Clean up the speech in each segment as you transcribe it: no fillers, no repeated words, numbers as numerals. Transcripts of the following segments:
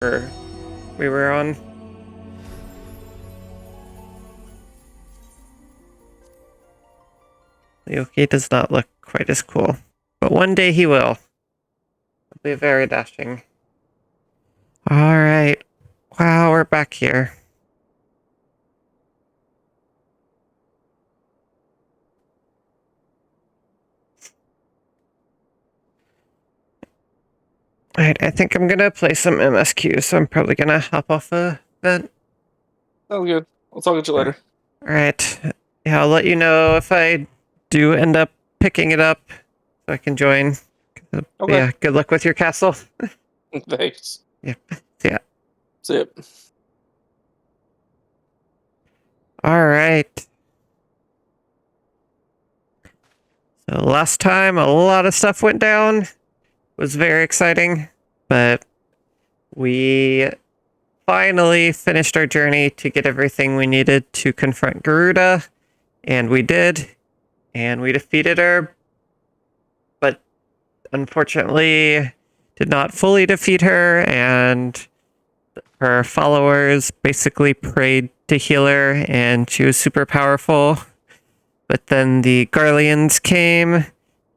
Or we were on. Leoki does not look quite as cool, but one day he will. He'll be very dashing. All right. Wow, we're back here. All right, I think I'm gonna play some MSQ, so I'm probably gonna hop off a vent. Sounds good. I'll talk to you later. All right. Yeah, I'll let you know if I do end up picking it up, so I can join. Okay. Yeah. Good luck with your castle. Thanks. Yep. Yeah. See ya. All right. So last time, a lot of stuff went down. It was very exciting, but we finally finished our journey to get everything we needed to confront Garuda, and we did, and we defeated her, but unfortunately did not fully defeat her, and her followers basically prayed to heal her, and she was super powerful. But then the Garleans came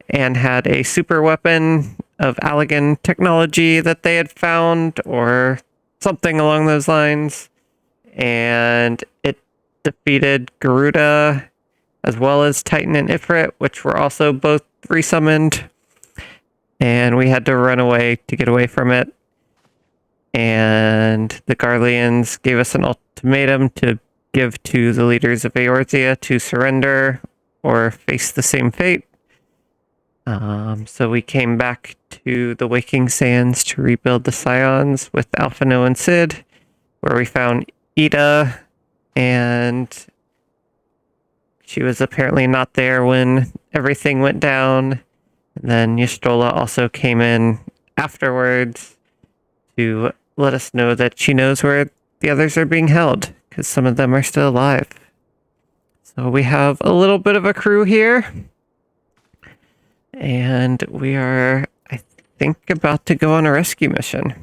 and had a super weapon of Allegan technology that they had found, or something along those lines. And it defeated Garuda, as well as Titan and Ifrit, which were also both resummoned. And we had to run away to get away from it. And the Garleans gave us an ultimatum to give to the leaders of Eorzea to surrender or face the same fate. So we came back to the Waking Sands to rebuild the Scions with Alphino and Sid, where we found Ida, and she was apparently not there when everything went down. And then Ystrola also came in afterwards to let us know that she knows where the others are being held, because some of them are still alive. So we have a little bit of a crew here. And we are, I think, about to go on a rescue mission.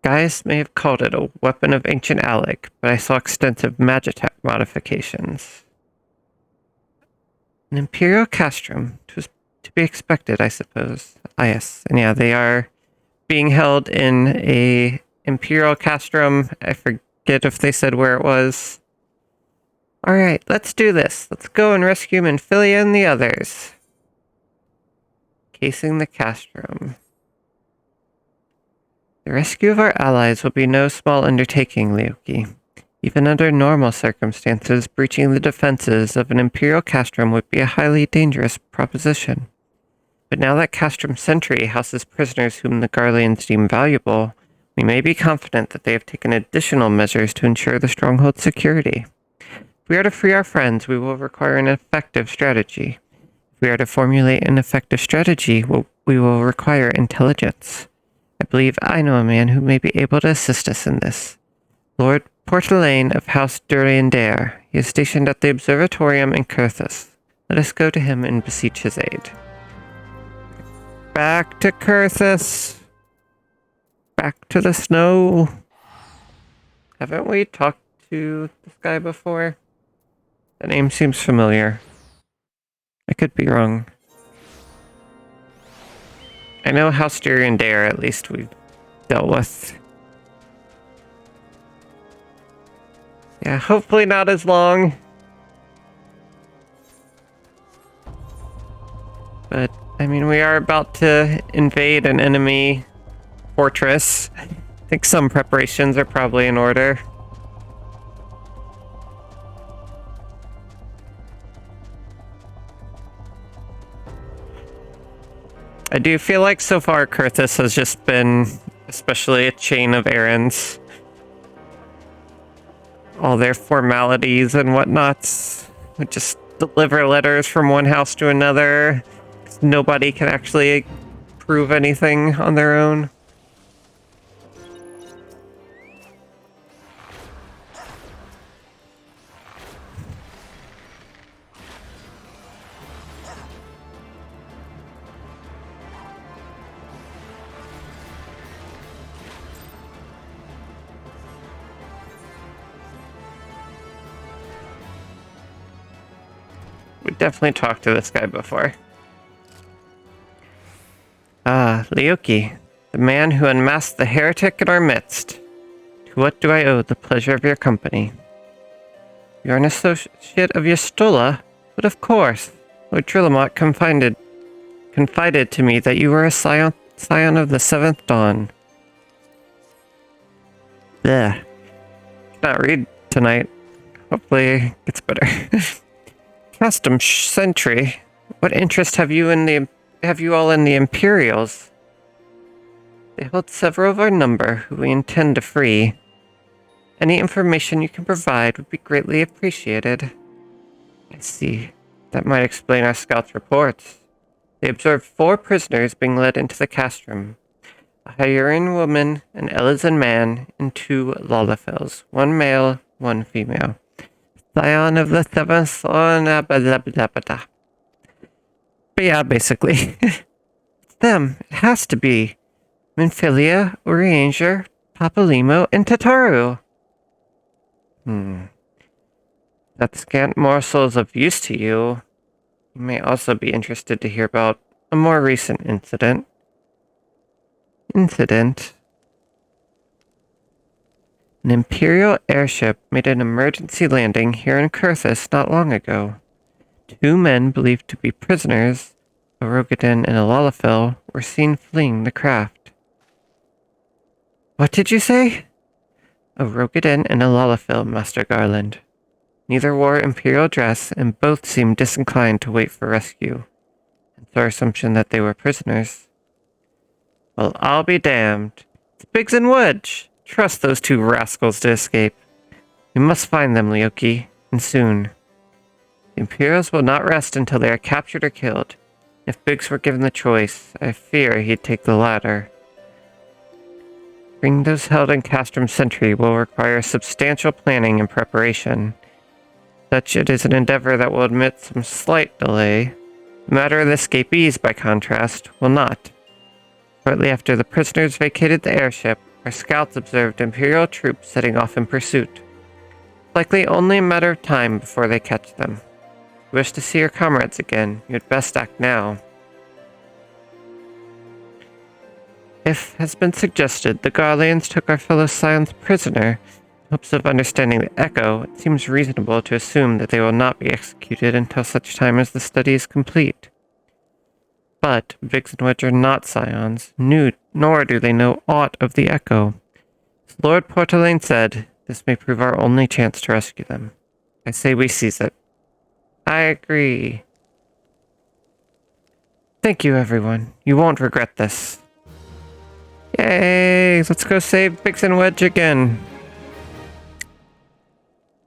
Gaius may have called it a weapon of ancient Alec, but I saw extensive Magitech modifications. An Imperial castrum. It was to be expected, I suppose. Ah, yes. And yeah, they are being held in a Imperial castrum. I forget if they said where it was. Alright, let's do this. Let's go and rescue Minfilia and the others. Casing the castrum. The rescue of our allies will be no small undertaking, Leoki. Even under normal circumstances, breaching the defenses of an Imperial castrum would be a highly dangerous proposition. But now that Castrum Sentry houses prisoners whom the Garleans deem valuable, we may be confident that they have taken additional measures to ensure the stronghold's security. If we are to free our friends, we will require an effective strategy. If we are to formulate an effective strategy, we will require intelligence. I believe I know a man who may be able to assist us in this. Lord Portelaine of House Durian-Dare. He is stationed at the Observatorium in Kurthus. Let us go to him and beseech his aid. Back to Kurthus. Back to the snow. Haven't we talked to this guy before? The name seems familiar. I could be wrong. I know House Durian-Dare, at least we've dealt with. Yeah, hopefully not as long. But, I mean, we are about to invade an enemy fortress. I think some preparations are probably in order. I do feel like so far Kurthus has just been especially a chain of errands. All their formalities and whatnots. We just deliver letters from one house to another. Nobody can actually prove anything on their own. definitely talked to this guy before. Ah, Liuki, the man who unmasked the heretic in our midst. To what do I owe the pleasure of your company? You're an associate of Yastola, but of course, Lord Trillamont confided to me that you were a scion of the Seventh Dawn. Bleh. Not read tonight. Hopefully it gets better. Custom Sentry. What interest have you all in the Imperials? They hold several of our number who we intend to free. Any information you can provide would be greatly appreciated. I see. That might explain our scouts' reports. They observed 4 prisoners being led into the castrum. A Hyrule woman, an Elysian man, and 2 Lalafels. 1 male, 1 female. Scion of the Seventh Dawn, But yeah, basically. It's them. It has to be. Minfilia, Urianger, Papalimo, and Tataru. That scant morsels of use to you. You may also be interested to hear about a more recent incident. An Imperial airship made an emergency landing here in Kurthis not long ago. 2 men believed to be prisoners, a Rogadin and a Lalafell, were seen fleeing the craft. What did you say? A Rogadin and a Lalafell, Master Garland. Neither wore Imperial dress, and both seemed disinclined to wait for rescue. It's our assumption that they were prisoners. Well, I'll be damned. It's Biggs and Wedge. Trust those 2 rascals to escape. We must find them, Liuki, and soon. The Imperials will not rest until they are captured or killed. If Biggs were given the choice, I fear he'd take the latter. Bringing those held in Castrum Sentry will require substantial planning and preparation. Such it is an endeavor that will admit some slight delay. The matter of the escapees, by contrast, will not. Shortly after the prisoners vacated the airship, our scouts observed Imperial troops setting off in pursuit. Likely only a matter of time before they catch them. If you wish to see your comrades again, you had best act now. If has been suggested, the Garleans took our fellow Scions prisoner. In hopes of understanding the Echo, it seems reasonable to assume that they will not be executed until such time as the study is complete. But Biggs and Wedge are not Scions, nor do they know aught of the Echo. As Lord Portelaine said, this may prove our only chance to rescue them. I say we seize it. I agree. Thank you, everyone. You won't regret this. Yay! Let's go save Biggs and Wedge again.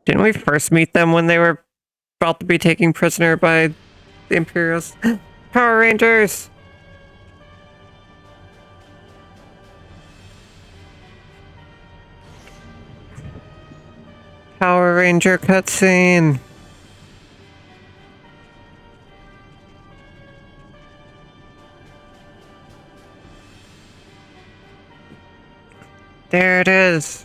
Didn't we first meet them when they were about to be taken prisoner by the Imperials? Power Rangers! Power Ranger cutscene! There it is!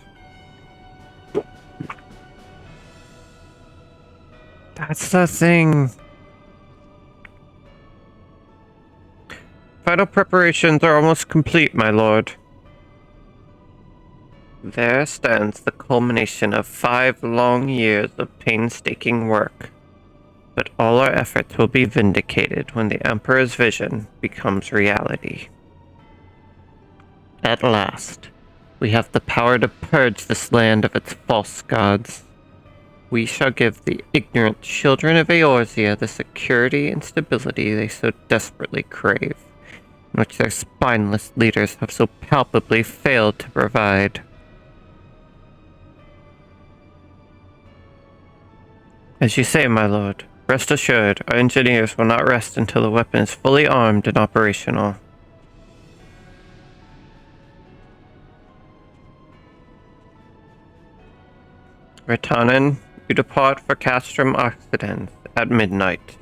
That's the thing. Final preparations are almost complete, my lord. There stands the culmination of 5 long years of painstaking work. But all our efforts will be vindicated when the Emperor's vision becomes reality. At last, we have the power to purge this land of its false gods. We shall give the ignorant children of Eorzea the security and stability they so desperately crave, which their spineless leaders have so palpably failed to provide. As you say, my lord, rest assured, our engineers will not rest until the weapon is fully armed and operational. Ratanen, you depart for Castrum Occidens at midnight.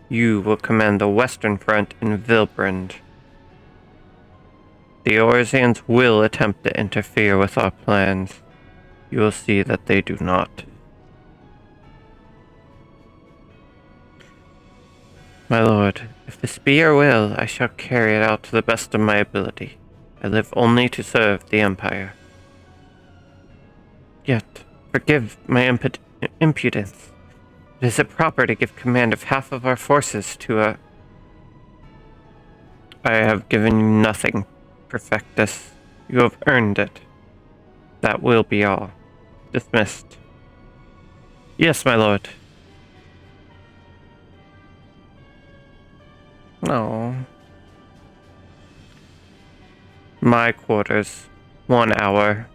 You will command the western front in Vilbrand. The Eorzeans will attempt to interfere with our plans. You will see that they do not. my lord. If this be your will, I shall carry it out to the best of my ability. I live only to serve the Empire. Yet, forgive my impudence. Is it proper to give command of half of our forces to a... I have given you nothing, Perfectus. You have earned it. That will be all. Dismissed. Yes, my lord. No. My quarters. 1 hour.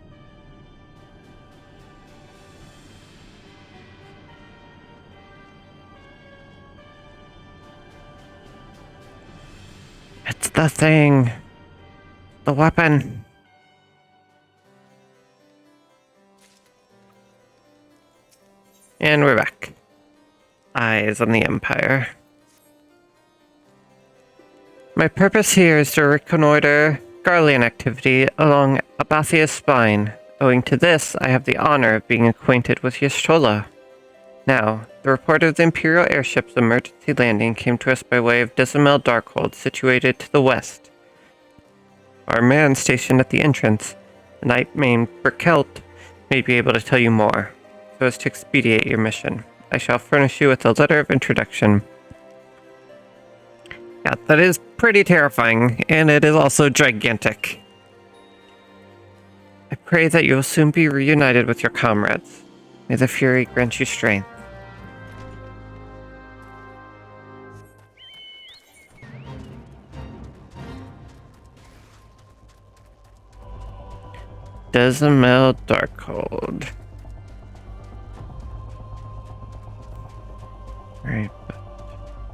It's the thing. The weapon. And we're back. Eyes on the Empire. My purpose here is to reconnoiter Garlean activity along Abathia's spine. Owing to this, I have the honor of being acquainted with Yashola. Now, the report of the Imperial airship's emergency landing came to us by way of Dizamel Darkhold, situated to the west. Our man stationed at the entrance, a knight named Berkelt, may be able to tell you more, so as to expedite your mission. I shall furnish you with a letter of introduction. Yeah, that is pretty terrifying, and it is also gigantic. I pray that you will soon be reunited with your comrades. May the Fury grant you strength. Dizamel Darkhold. Alright, but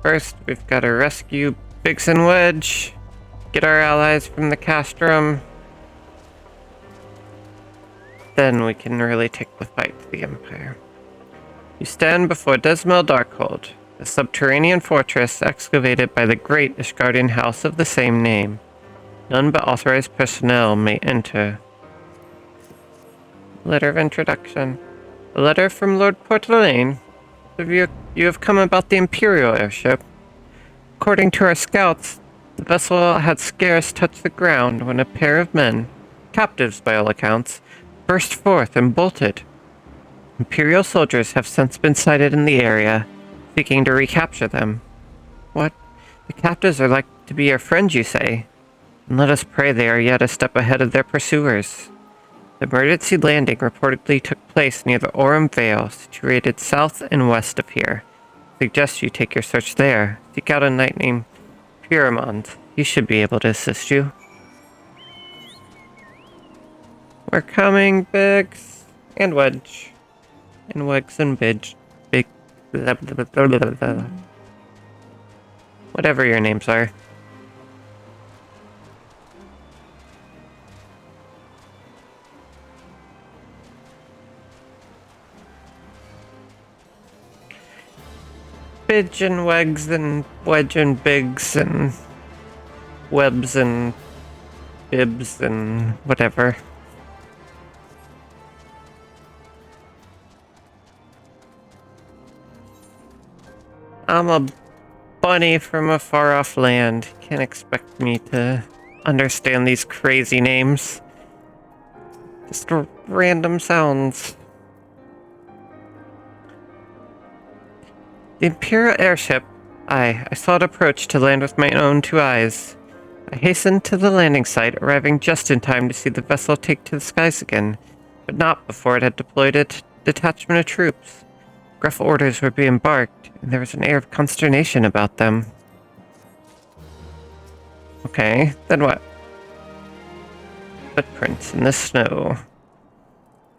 first we've got to rescue Biggs and Wedge, get our allies from the castrum. Then we can really take the fight to the Empire. You stand before Dizamel Darkhold, a subterranean fortress excavated by the great Ishgardian house of the same name. None but authorized personnel may enter. Letter of introduction. A letter from Lord Portelaine. You have come about the Imperial airship. According to our scouts, the vessel had scarce touched the ground when a pair of men, captives by all accounts, burst forth and bolted. Imperial soldiers have since been sighted in the area, seeking to recapture them. What? The captives are like to be your friends, you say? And let us pray they are yet a step ahead of their pursuers. The emergency landing reportedly took place near the Aurum Vale, situated south and west of here. I suggest you take your search there. Seek out a knight named Pyramond. He should be able to assist you. We're coming, Biggs. And Wedge. And Wegs and Bidge. Big... Whatever your names are. Bidge and Wegs and Wedge and Biggs and Webs and Bibs and whatever. I'm a bunny from a far-off land. You can't expect me to understand these crazy names. Just random sounds. The Imperial airship. I saw it approach to land with my own 2 eyes. I hastened to the landing site, arriving just in time to see the vessel take to the skies again, but not before it had deployed a detachment of troops. Gruff orders were being barked, and there was an air of consternation about them. Okay, then what? Footprints in the snow.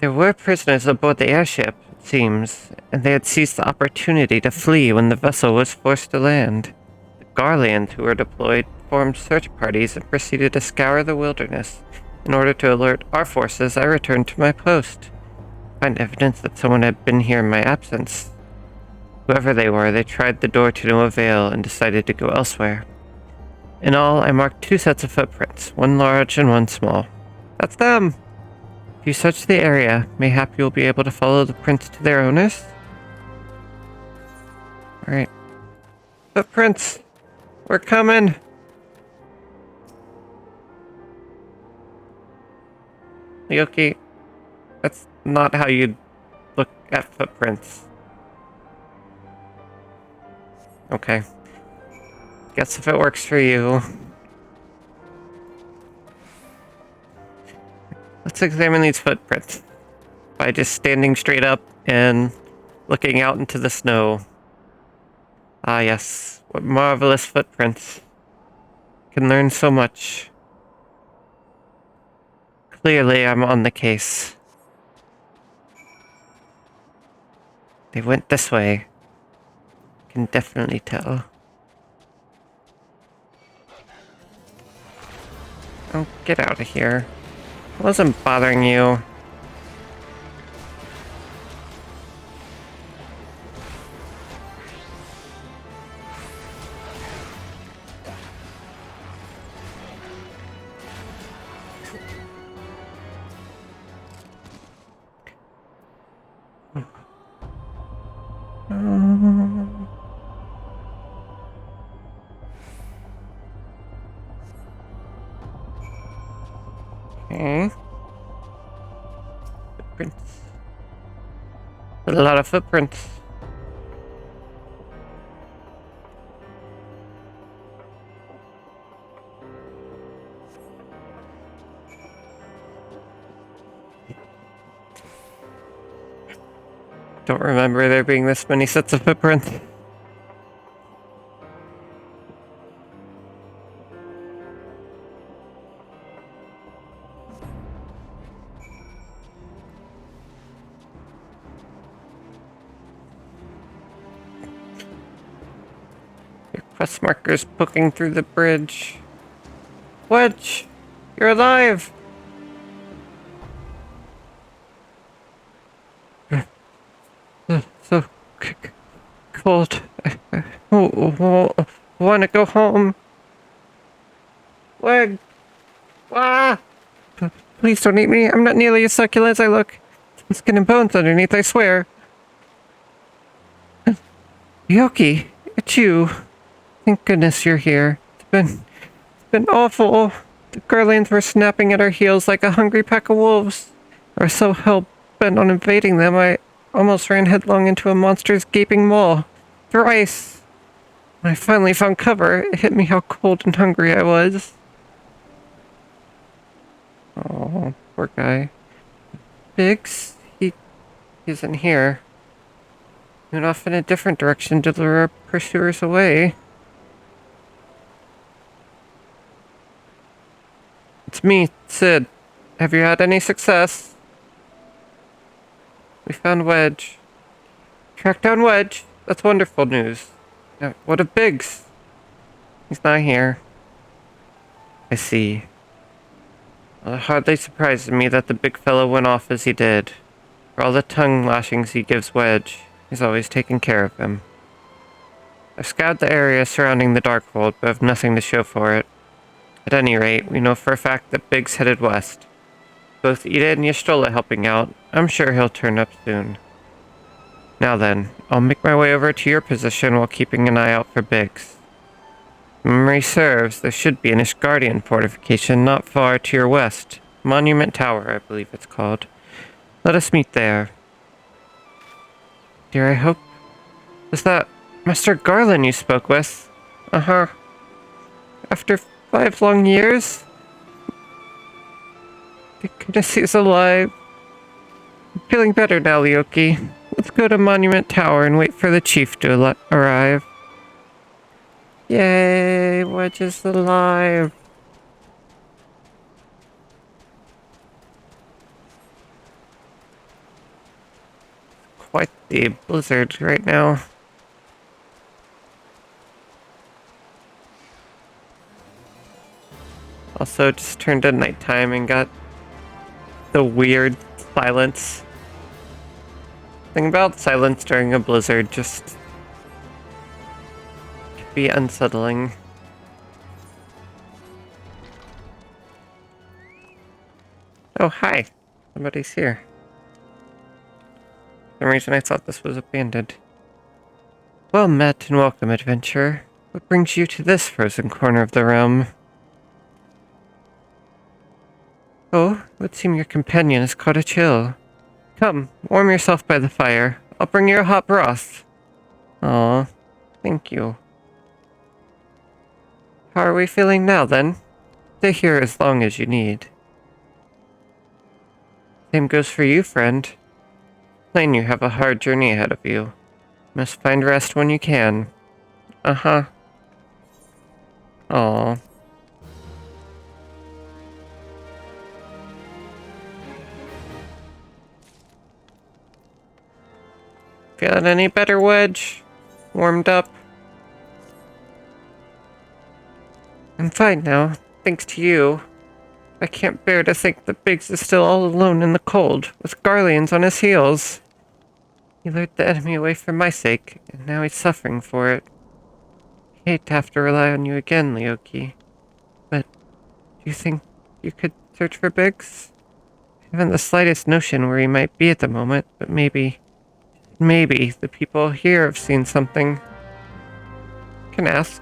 There were prisoners aboard the airship, it seems, and they had seized the opportunity to flee when the vessel was forced to land. The Garleans who were deployed formed search parties and proceeded to scour the wilderness. In order to alert our forces, I returned to my post. I find evidence that someone had been here in my absence. Whoever they were, they tried the door to no avail and decided to go elsewhere. In all, I marked 2 sets of footprints, one large and one small. That's them! If you search the area, mayhap you'll be able to follow the prints to their owners? Alright. Footprints! We're coming! Yoki, that's not how you look at footprints. Okay. Guess if it works for you. Let's examine these footprints by just standing straight up and looking out into the snow. Ah, yes. What marvelous footprints. Can learn so much. Clearly, I'm on the case. They went this way. Can definitely tell. Oh, get out of here. I wasn't bothering you. Okay. Footprints. A lot of footprints. Don't remember there being this many sets of footprints. Your quest marker's poking through the bridge. Wedge! You're alive! So cold. I want to go home. Weg! Ah! Please don't eat me. I'm not nearly as succulent as I look. Skin and bones underneath, I swear. Yoki, it's you. Thank goodness you're here. It's been awful. The Garlands were snapping at our heels like a hungry pack of wolves. I was so hell-bent on invading them, I almost ran headlong into a monster's gaping maw. Thrice. When I finally found cover, it hit me how cold and hungry I was. Oh, poor guy. Biggs? He isn't here. He went off in a different direction to lure our pursuers away. It's me, Sid. Have you had any success? We found Wedge. Tracked down Wedge? That's wonderful news. Now, what of Biggs? He's not here. I see. Well, it hardly surprises me that the big fellow went off as he did. For all the tongue lashings he gives Wedge, he's always taken care of him. I've scoured the area surrounding the Darkhold, but have nothing to show for it. At any rate, we know for a fact that Biggs headed west. Both Ida and Yastrola helping out, I'm sure he'll turn up soon. Now then, I'll make my way over to your position while keeping an eye out for Biggs. If memory serves, there should be an Ishgardian fortification not far to your west. Monument Tower, I believe it's called. Let us meet there. Dear, I hope... Was that Master Garland you spoke with? Uh-huh. After 5 long years? Thank goodness he's alive. I'm feeling better now, Lyoki. Let's go to Monument Tower and wait for the chief to arrive. Yay, Wedge is alive. Quite the blizzard right now. Also, just turned to nighttime and got the weird silence. Thing about silence during a blizzard just can be unsettling. Oh, hi. Somebody's here. For some reason I thought this was abandoned. Well met and welcome, adventurer. What brings you to this frozen corner of the realm? Oh, it would seem your companion has caught a chill. Come, warm yourself by the fire. I'll bring you a hot broth. Aw, thank you. How are we feeling now, then? Stay here as long as you need. Same goes for you, friend. Plain you have a hard journey ahead of you. Must find rest when you can. Uh-huh. Aw. Feeling any better, Wedge? Warmed up? I'm fine now, thanks to you. I can't bear to think that Biggs is still all alone in the cold, with Garleans on his heels. He lured the enemy away for my sake, and now he's suffering for it. I hate to have to rely on you again, Leoki. But do you think you could search for Biggs? I haven't the slightest notion where he might be at the moment, but maybe the people here have seen something. Can ask.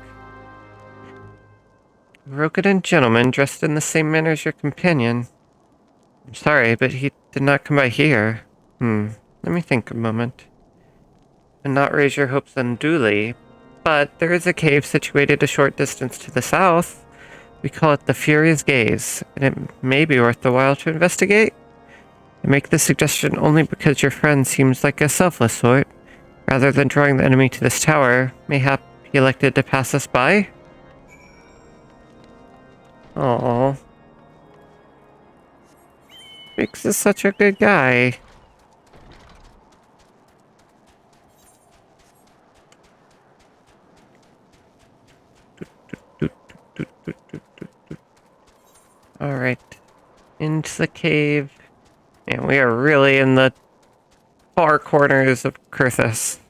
A Rokudan gentleman dressed in the same manner as your companion. I'm sorry, but he did not come by here. Let me think a moment. And not raise your hopes unduly, but there is a cave situated a short distance to the south. We call it the Furious Gaze, and it may be worth the while to investigate. I make this suggestion only because your friend seems like a selfless sort. Rather than drawing the enemy to this tower, mayhap he elected to pass us by? Aww. Biggs is such a good guy. Alright. Into the cave. And we are really in the far corners of Kurthus.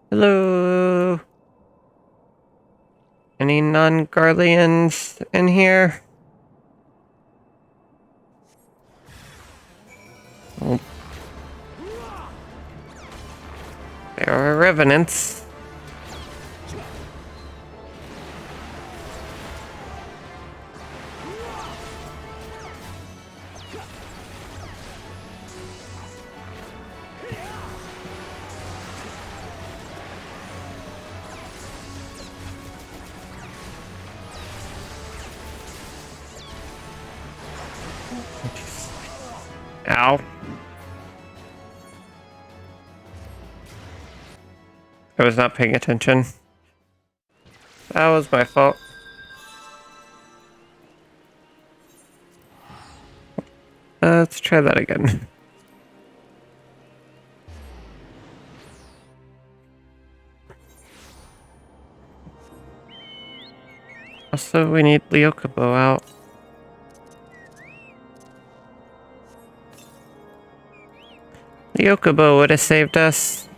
Hello? Any non-Garleans in here? Oh. There are revenants. Ow. I was not paying attention. That was my fault. Let's try that again. Also, we need Leokubo out. Leokubo would have saved us.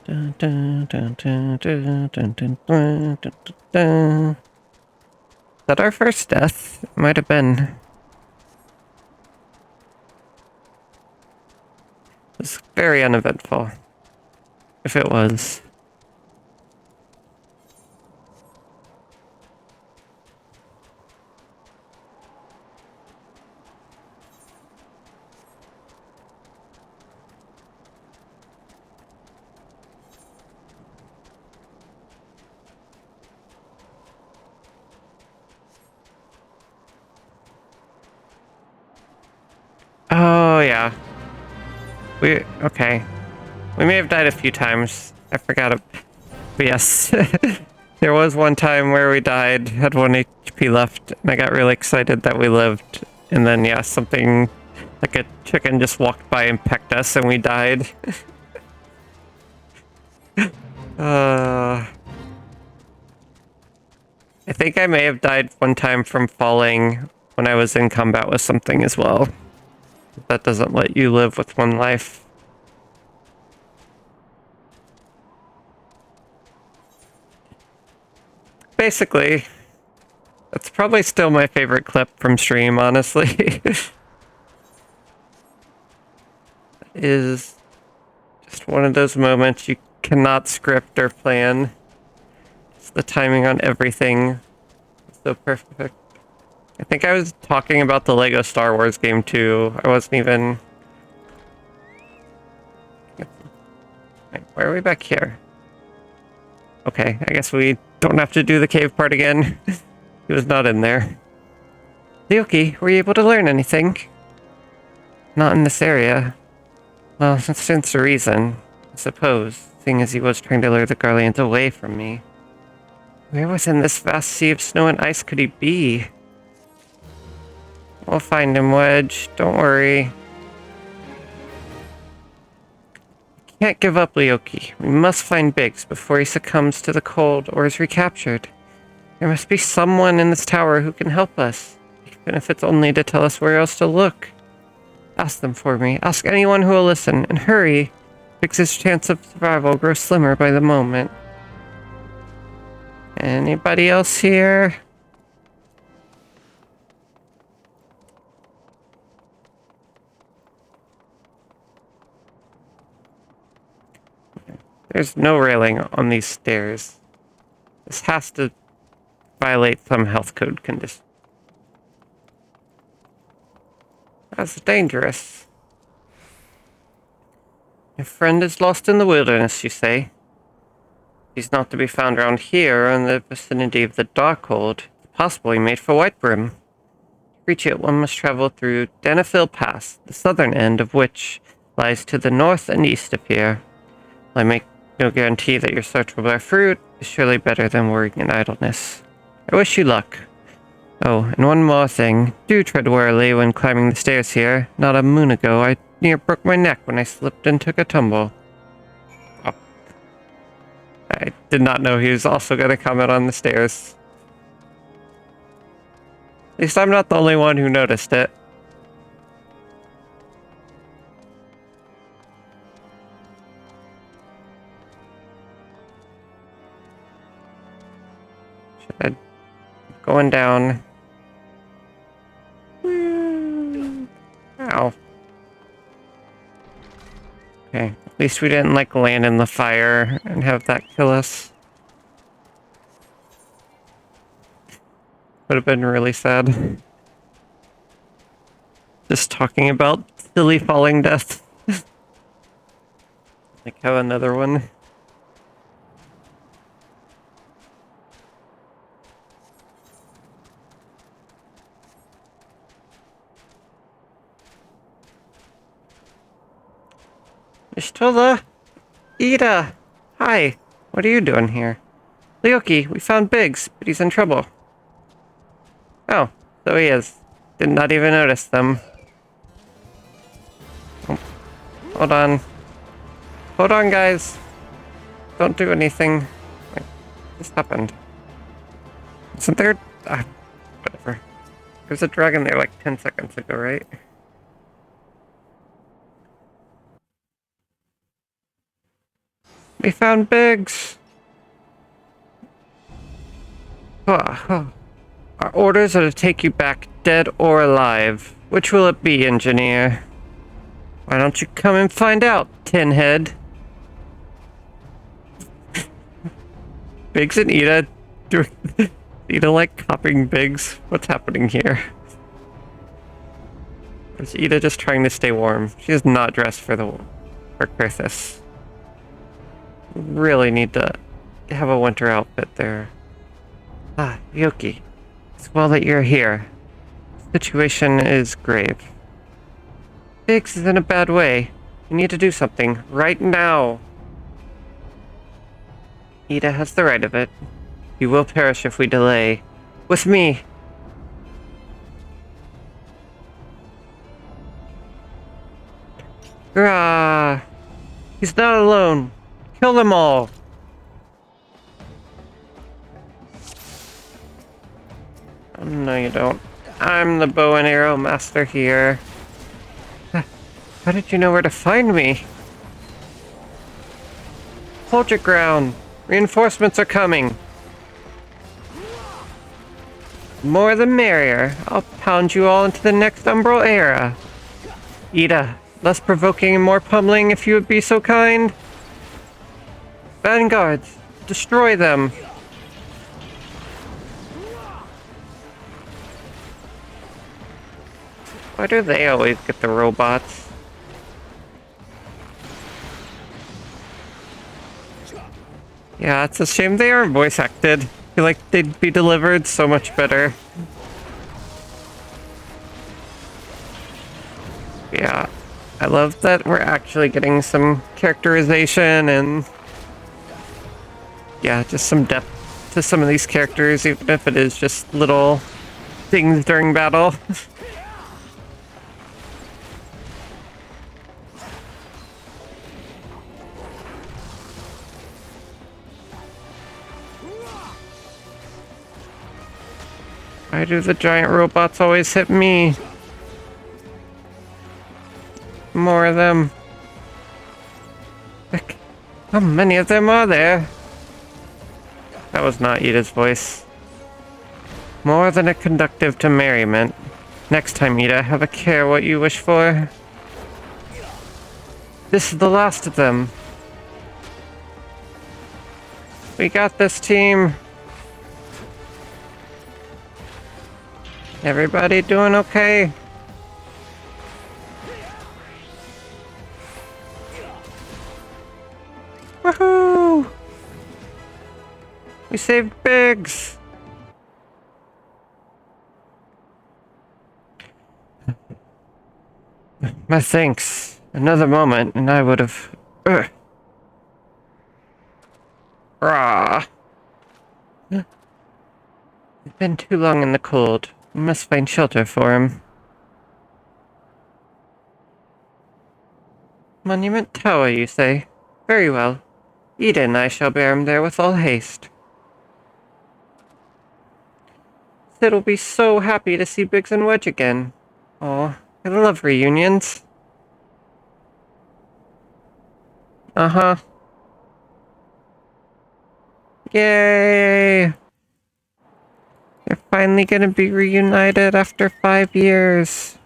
Dun, dun, dun, dun, dun, dun, dun, dun, dun, dun. Is that our first death? It might have been. It was very uneventful. If it was. Oh, yeah. Okay. We may have died a few times. I forgot it. But yes. There was one time where we died, had 1 HP left, and I got really excited that we lived. And then, yeah, something like a chicken just walked by and pecked us, and we died. I think I may have died one time from falling when I was in combat with something as well. That doesn't let you live with 1 life. Basically, That's probably still my favorite clip from stream, honestly. Is just one of those moments you cannot script or plan. It's the timing on everything is so perfect. I think I was talking about the Lego Star Wars game too. I wasn't even... Wait, why are we back here? Okay, I guess we don't have to do the cave part again. He was not in there. Ryuki, were you able to learn anything? Not in this area. Well, that stands to reason, I suppose, seeing as he was trying to lure the Garleans away from me. Where within this vast sea of snow and ice could he be? We'll find him, Wedge. Don't worry. Can't give up, Ryuki. We must find Biggs before he succumbs to the cold or is recaptured. There must be someone in this tower who can help us, even if it's only to tell us where else to look. Ask them for me. Ask anyone who will listen, and hurry. Biggs' chance of survival grows slimmer by the moment. Anybody else here? There's no railing on these stairs. This has to violate some health code condition. That's dangerous. Your friend is lost in the wilderness, you say? He's not to be found around here or in the vicinity of the Darkhold. It's possible he made for Whitebrim. To reach it, one must travel through Danafil Pass, the southern end of which lies to the north and east of here. I make no guarantee that your search will bear fruit. Is surely better than worrying in idleness. I wish you luck. Oh, and one more thing. Do tread warily when climbing the stairs here. Not a moon ago, I near broke my neck when I slipped and took a tumble. Oh. I did not know he was also going to comment on the stairs. At least I'm not the only one who noticed it. Should I... Going down. Ow. Okay, at least we didn't, like, land in the fire and have that kill us. Would have been really sad. Just talking about silly falling death. Like, have another one. Mishtola! Ida! Hi! What are you doing here? Ryuki, we found Biggs, but he's in trouble. Oh, so he is. Did not even notice them. Oh, hold on. Hold on, guys. Don't do anything. Wait, this happened. Isn't there... whatever. There's a dragon there like 10 seconds ago, right? We found Biggs! Our orders are to take you back, dead or alive. Which will it be, engineer? Why don't you come and find out, Tinhead? Biggs and Ida... Ida like copying Biggs? What's happening here? Or is Ida just trying to stay warm? She is not dressed for Christmas. Really need to have a winter outfit there. Ah, Ryuki. It's well that you're here. The situation is grave. Biggs is in a bad way. You need to do something right now. Ida has the right of it. You will perish if we delay. With me. Grah! He's not alone. Kill them all. Oh, no, you don't. I'm the bow and arrow master here. How did you know where to find me? Hold your ground. Reinforcements are coming. More the merrier. I'll pound you all into the next umbral era. Ida, less provoking and more pummeling if you would be so kind. Vanguards, destroy them. Why do they always get the robots? Yeah, it's a shame they aren't voice acted. I feel like they'd be delivered so much better. Yeah, I love that we're actually getting some characterization and yeah, just some depth to some of these characters, even if it is just little things during battle. Why do the giant robots always hit me? More of them. Heck, how many of them are there? That was not Ida's voice. More than a conductive to merriment. Next time, Ida, have a care what you wish for. This is the last of them. We got this, team. Everybody doing okay? Woohoo! We saved Biggs! My thanks. Another moment and I would have... Rah! He's been too long in the cold. We must find shelter for him. Monument Tower, you say? Very well. Ida and I shall bear him there with all haste. Sid will be so happy to see Biggs and Wedge again. Oh, I love reunions. Uh-huh. Yay! They're finally gonna be reunited after 5 years.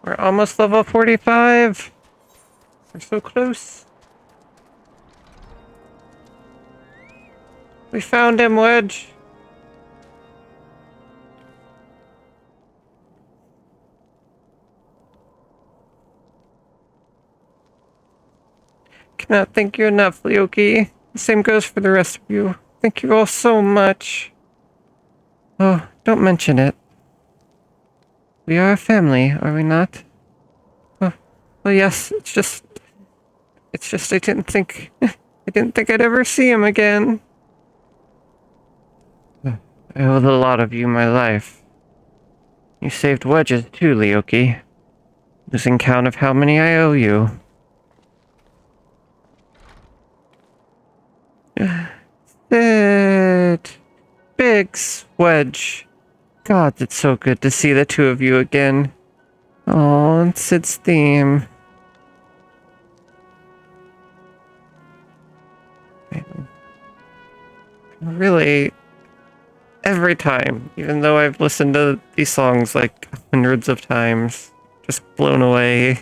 We're almost level 45. We're so close. We found him, Wedge. Cannot thank you enough, Leoki. The same goes for the rest of you. Thank you all so much. Oh, don't mention it. We are a family, are we not? Oh, well, yes, it's just I didn't think I'd ever see him again. I owe a lot of you my life. You saved Wedges too, Leoki. Losing count of how many I owe you. Sid! Biggs! Wedge! God, it's so good to see the two of you again. Oh, and Sid's theme. Really, every time, even though I've listened to these songs like hundreds of times, just blown away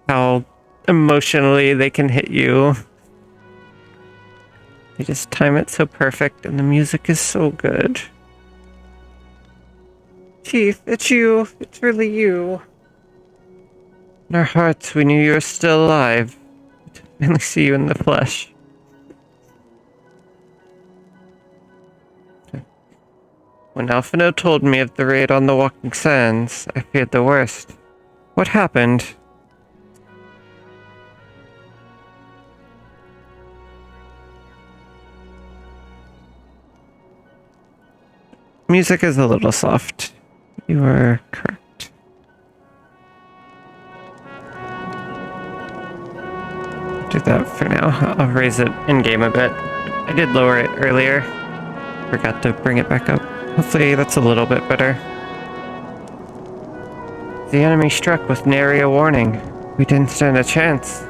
how emotionally they can hit you. They just time it so perfect and the music is so good. Chief, it's you. It's really you. In our hearts, we knew you were still alive. To finally see you in the flesh. When Alphino told me of the raid on the Walking Sands, I feared the worst. What happened? Music is a little soft. You are correct. Do that for now. I'll raise it in-game a bit. I did lower it earlier. Forgot to bring it back up. Hopefully that's a little bit better. The enemy struck with nary a warning. We didn't stand a chance.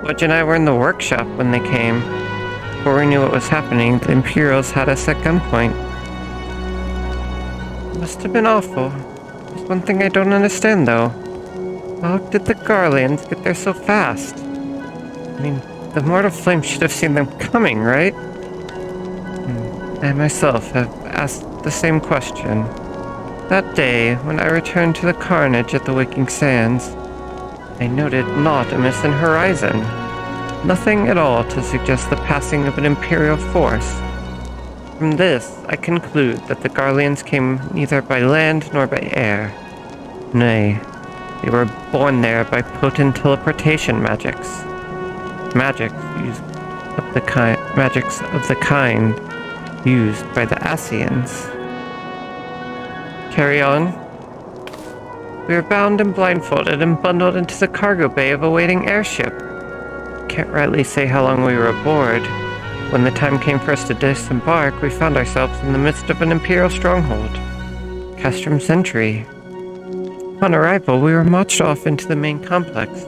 Wedge and I were in the workshop when they came. Before we knew what was happening, the Imperials had us at gunpoint. It must have been awful. There's one thing I don't understand, though. How did the Garleans get there so fast? I mean, the mortal flame should have seen them coming, right? I myself have asked the same question. That day, when I returned to the carnage at the Waking Sands, I noted naught amiss in horizon. Nothing at all to suggest the passing of an Imperial force. From this, I conclude that the Garleans came neither by land nor by air. Nay, they were born there by potent teleportation magics. Magics of the kind used by the Scions. Carry on. We were bound and blindfolded and bundled into the cargo bay of a waiting airship. Can't rightly say how long we were aboard. When the time came for us to disembark, we found ourselves in the midst of an Imperial stronghold. Castrum Sentry. Upon arrival, we were marched off into the main complex.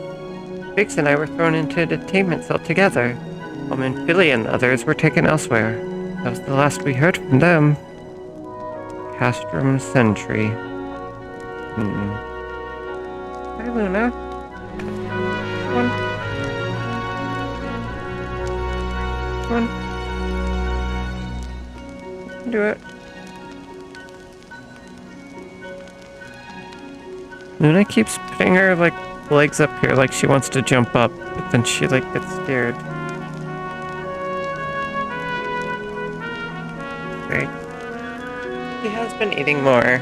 Biggs and I were thrown into a detainment cell together, while Minfilia and the others were taken elsewhere. That was the last we heard from them. Castrum Sentry. Hi, Luna. Come on. Come on. You can do it. Luna keeps putting her, legs up here like she wants to jump up, but then she, gets scared. Great. He has been eating more.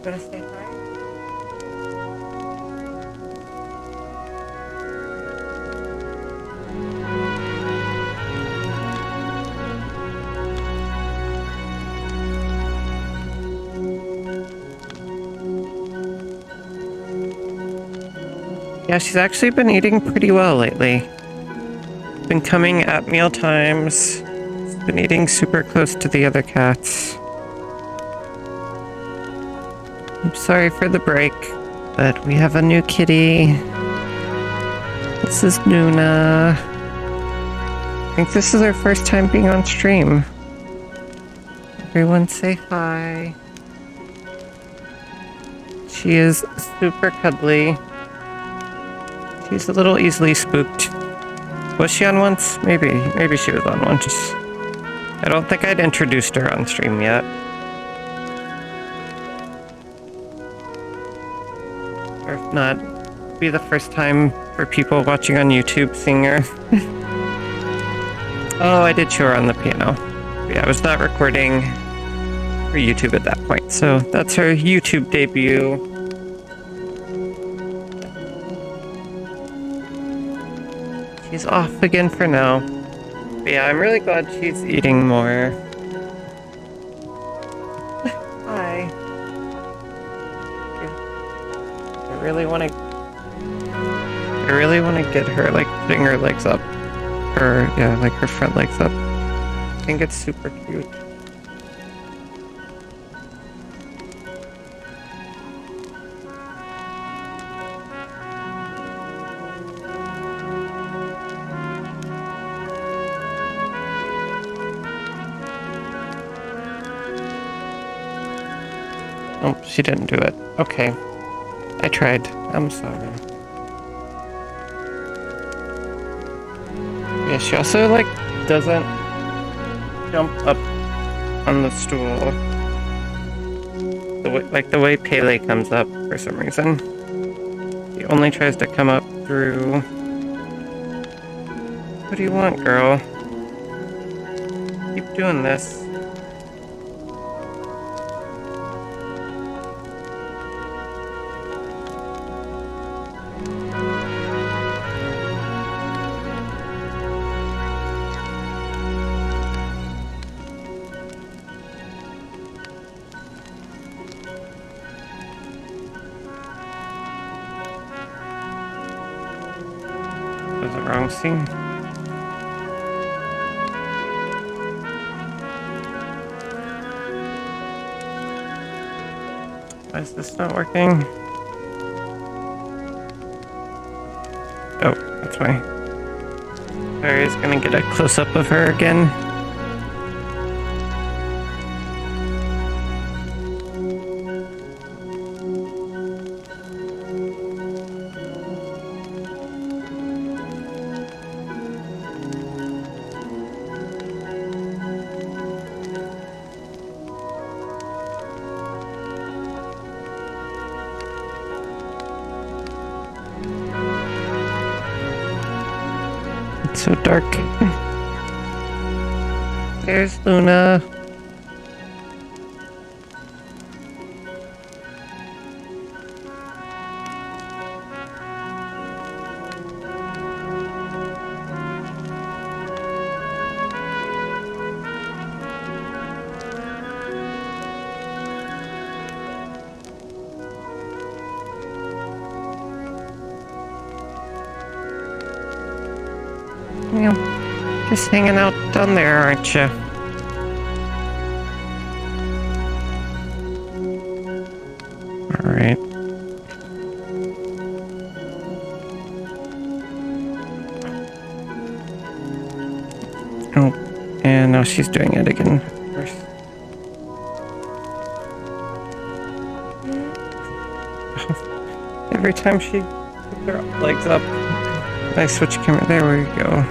Wanna say hi? Yeah, she's actually been eating pretty well lately. Been coming at meal times. Been eating super close to the other cats. I'm sorry for the break, but we have a new kitty. This is Nuna. I think this is her first time being on stream. Everyone say hi. She is super cuddly. She's a little easily spooked. Was she on once? Maybe she was on once. I don't think I'd introduced her on stream yet. Or if not, it'd be the first time for people watching on YouTube seeing her. Oh, I did show her on the piano. Yeah, I was not recording for YouTube at that point, so that's her YouTube debut. She's off again for now. But yeah, I'm really glad she's eating more. Hi. I really want to get her, putting her legs up. Her front legs up. I think it's super cute. Oh, she didn't do it. Okay. I tried. I'm sorry. Yeah, she also, doesn't jump up on the stool. The way Pele comes up for some reason. He only tries to come up through... What do you want, girl? Keep doing this. Wrong scene. Why is this not working? Oh, that's why. Barry's gonna get a close-up of her again. It's so dark. There's Luna. Yeah, just hanging out down there, aren't you? All right. Oh, and now she's doing it again. Of course. Every time she puts her legs up, I switch camera. There we go.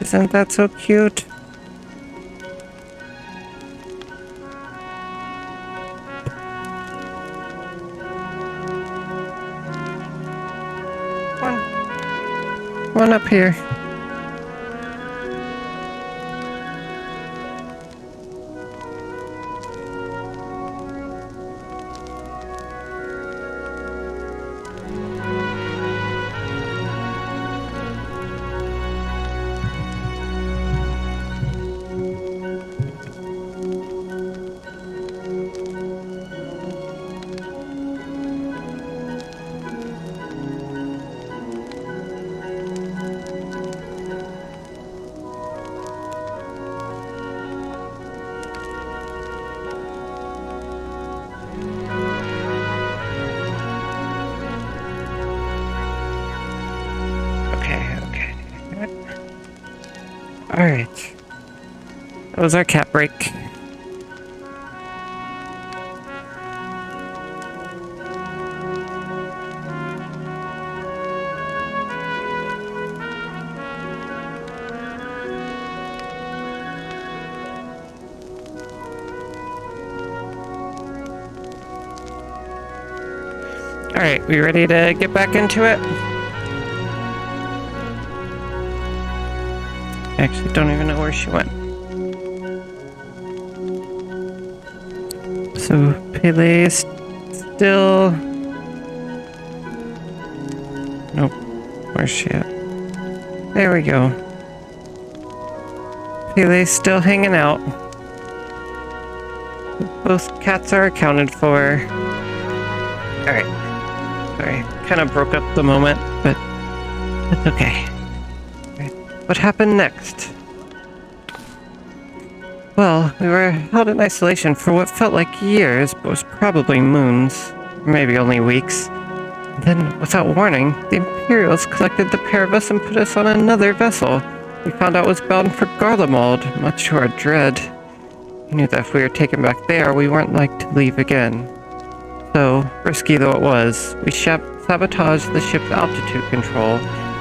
Isn't that so cute? Come on up here. Okay. Alright. That was our cat break. Alright, we ready to get back into it? I actually don't even know where she went. So, Pele is still... Nope. Where's she at? There we go. Pele's still hanging out. Both cats are accounted for. Alright. Sorry, kind of broke up the moment, but it's okay. What happened next? Well, we were held in isolation for what felt like years, but was probably moons, or maybe only weeks. Then, without warning, the Imperials collected the pair of us and put us on another vessel. We found out it was bound for Garlemald, much to our dread. We knew that if we were taken back there, we weren't like to leave again. So, risky though it was, we sabotaged the ship's altitude control,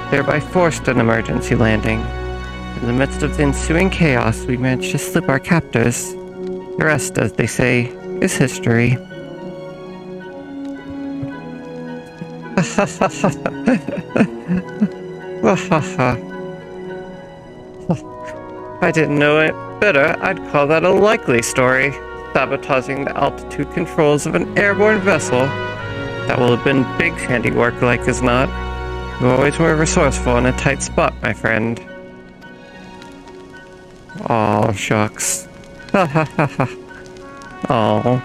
thereby forced an emergency landing. In the midst of the ensuing chaos, we managed to slip our captors. The rest, as they say, is history. If I didn't know it better, I'd call that a likely story. Sabotaging the altitude controls of an airborne vessel. That will have been big handiwork, like as not. You always were resourceful in a tight spot, my friend. Aw, shucks. Ha ha ha ha. Aw.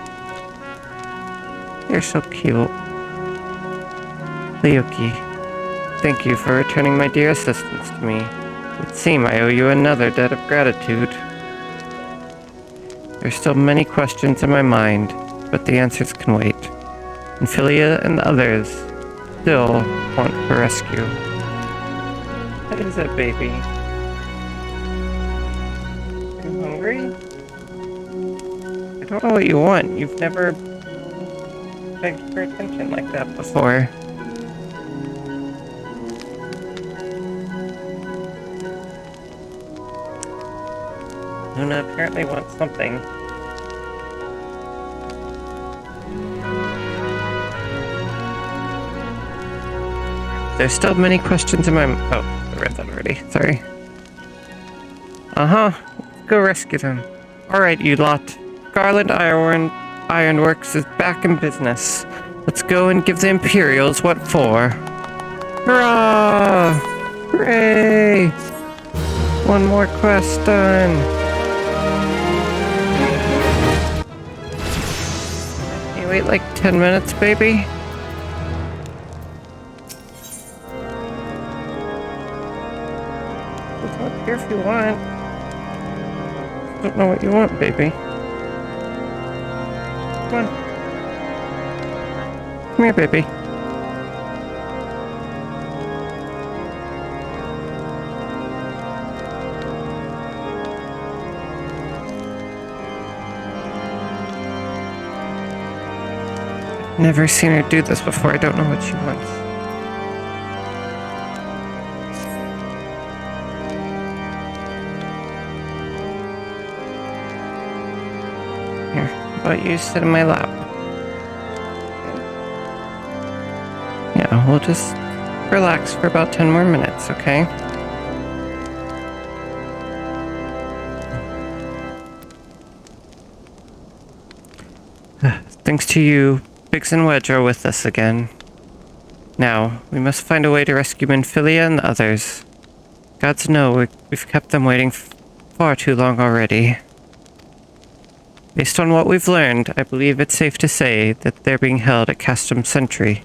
You're so cute. Ryuki, thank you for returning my dear assistance to me. It would seem I owe you another debt of gratitude. There's still many questions in my mind, but the answers can wait. And Philia and the others still want to rescue. What is it, baby? Are you hungry? I don't know what you want. You've never begged for attention like that before. Luna apparently wants something. There's still many questions in my... Oh, I read that already. Sorry. Uh-huh. Go rescue them. Alright, you lot. Garland Ironworks is back in business. Let's go and give the Imperials what for. Hurrah! Hooray! One more quest done. Can you wait like 10 minutes, baby? It's not here if you want. Don't know what you want, baby. Come on. Come here, baby. Never seen her do this before. I don't know what she wants. Here, how about you sit in my lap? Yeah, we'll just relax for about 10 more minutes, okay? Thanks to you, Biggs and Wedge are with us again. Now, we must find a way to rescue Minfilia and the others. Gods know we've kept them waiting far too long already. Based on what we've learned, I believe it's safe to say that they're being held at Castum Sentry.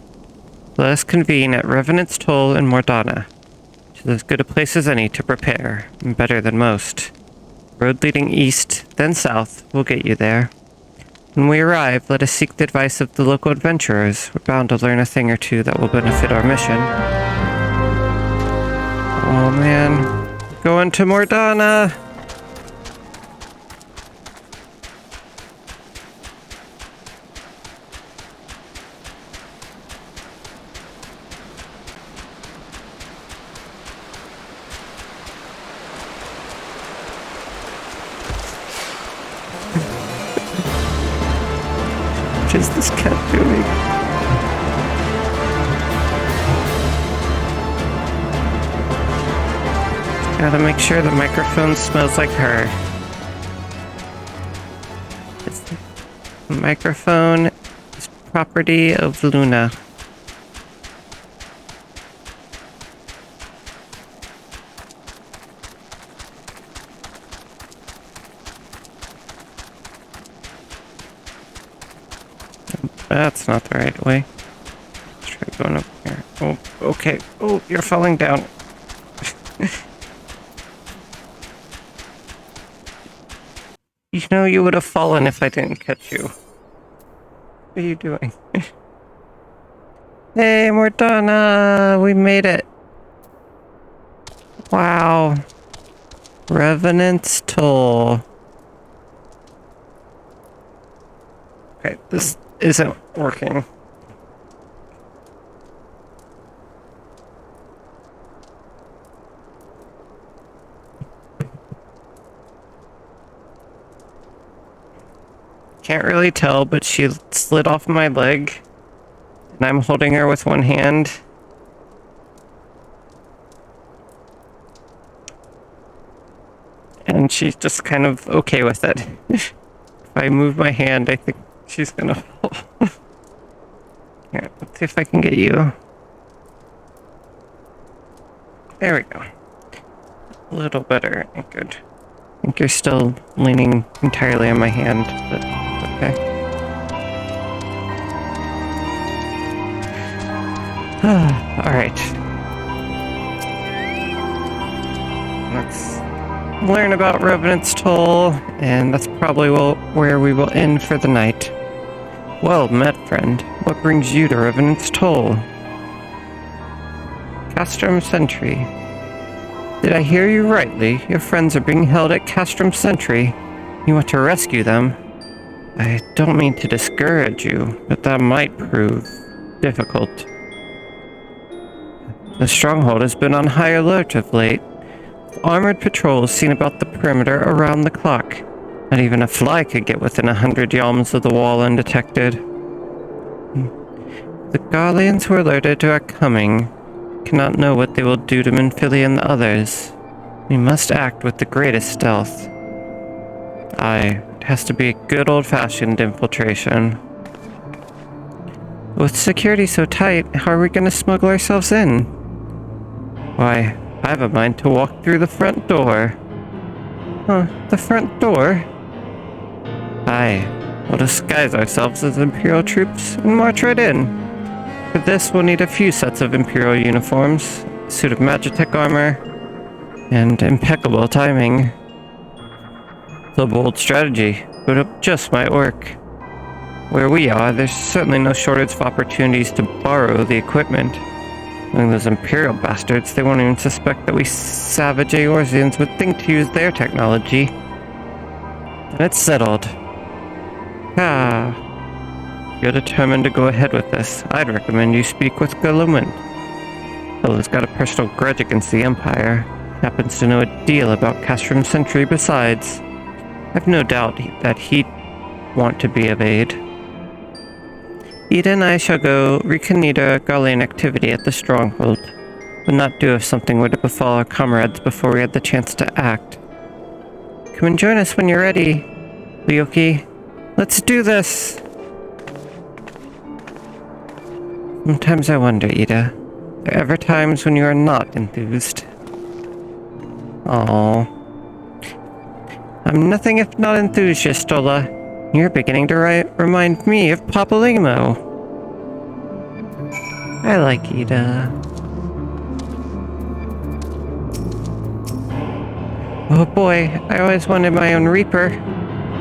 Let us convene at Revenant's Toll in Mordana, to as good a place as any to prepare, and better than most. Road leading east, then south, will get you there. When we arrive, let us seek the advice of the local adventurers. We're bound to learn a thing or two that will benefit our mission. Oh man. Going to Mordana! What is this cat doing? Gotta make sure the microphone smells like her. The microphone is property of Luna. That's not the right way. Let's try going up here. Oh, okay. Oh, you're falling down. You know you would have fallen if I didn't catch you. What are you doing? Hey, Mordana! We made it! Wow. Revenant's Toll. Okay, this isn't working. Can't really tell, but she slid off my leg, and I'm holding her with one hand. And she's just kind of okay with it. If I move my hand, I think she's gonna fall. Here, let's see if I can get you. There we go. A little better. Good. I think you're still leaning entirely on my hand, but okay. Alright. learn about Revenant's Toll, and that's probably where we will end for the night. Well met, friend. What brings you to Revenant's Toll? Castrum Sentry. Did I hear you rightly? Your friends are being held at Castrum Sentry. You want to rescue them? I don't mean to discourage you, but that might prove difficult. The stronghold has been on high alert of late. Armored patrols seen about the perimeter around the clock. Not even a fly could get within 100 yalms of the wall undetected. The Garleans who are alerted to our coming cannot know what they will do to Minfilia and the others. We must act with the greatest stealth. Aye, it has to be a good old-fashioned infiltration. With security so tight, how are we going to smuggle ourselves in? Why, I have a mind to walk through the front door. Huh, the front door? Aye, we'll disguise ourselves as Imperial troops and march right in. For this, we'll need a few sets of Imperial uniforms, a suit of Magitech armor, and impeccable timing. It's a bold strategy, but it just might work. Where we are, there's certainly no shortage of opportunities to borrow the equipment. Among those Imperial bastards, they won't even suspect that we savage Eorzeans would think to use their technology. And it's settled. Ah. You're determined to go ahead with this. I'd recommend you speak with Galuman. Fellow's got a personal grudge against the Empire. Happens to know a deal about Castrum Sentry besides. I've no doubt that he'd want to be of aid. Ida and I shall go reconnoiter Garlean activity at the stronghold. Would not do if something were to befall our comrades before we had the chance to act. Come and join us when you're ready, Ryoki. Let's do this! Sometimes I wonder, Ida. Are there ever times when you are not enthused? Aww. I'm nothing if not enthused, Stola. You're beginning to remind me of Papaligmo. I like Ida. Oh boy, I always wanted my own Reaper.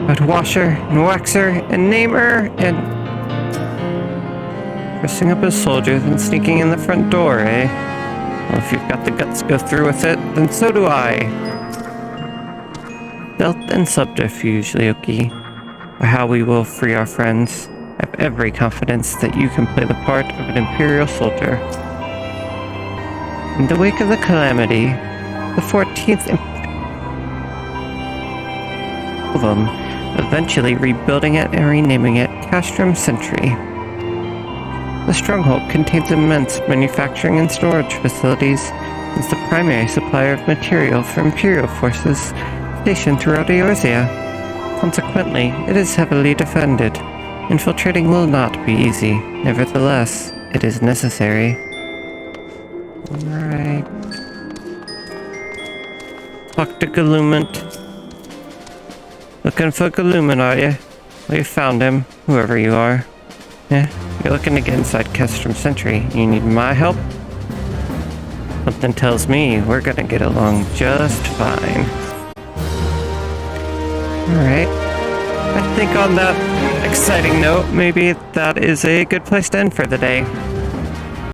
I'd wash her, and wax her, and name her, and... Dressing up as soldiers and sneaking in the front door, eh? Well, if you've got the guts to go through with it, then so do I. Stealth and subterfuge, Ryoki, are how we will free our friends. I have every confidence that you can play the part of an Imperial soldier. In the wake of the calamity, the 14th eventually rebuilding it and renaming it Castrum Sentry. The stronghold contains immense manufacturing and storage facilities and is the primary supplier of material for Imperial forces stationed throughout Eorzea. Consequently, it is heavily defended. Infiltrating will not be easy. Nevertheless, it is necessary. Alright. Talk to Galumant. Looking for Galumant, are you? Well, you found him, whoever you are. Yeah, you're looking to get inside Castrum Sentry. You need my help? Something tells me we're gonna get along just fine. Alright. I think on that exciting note, maybe that is a good place to end for the day.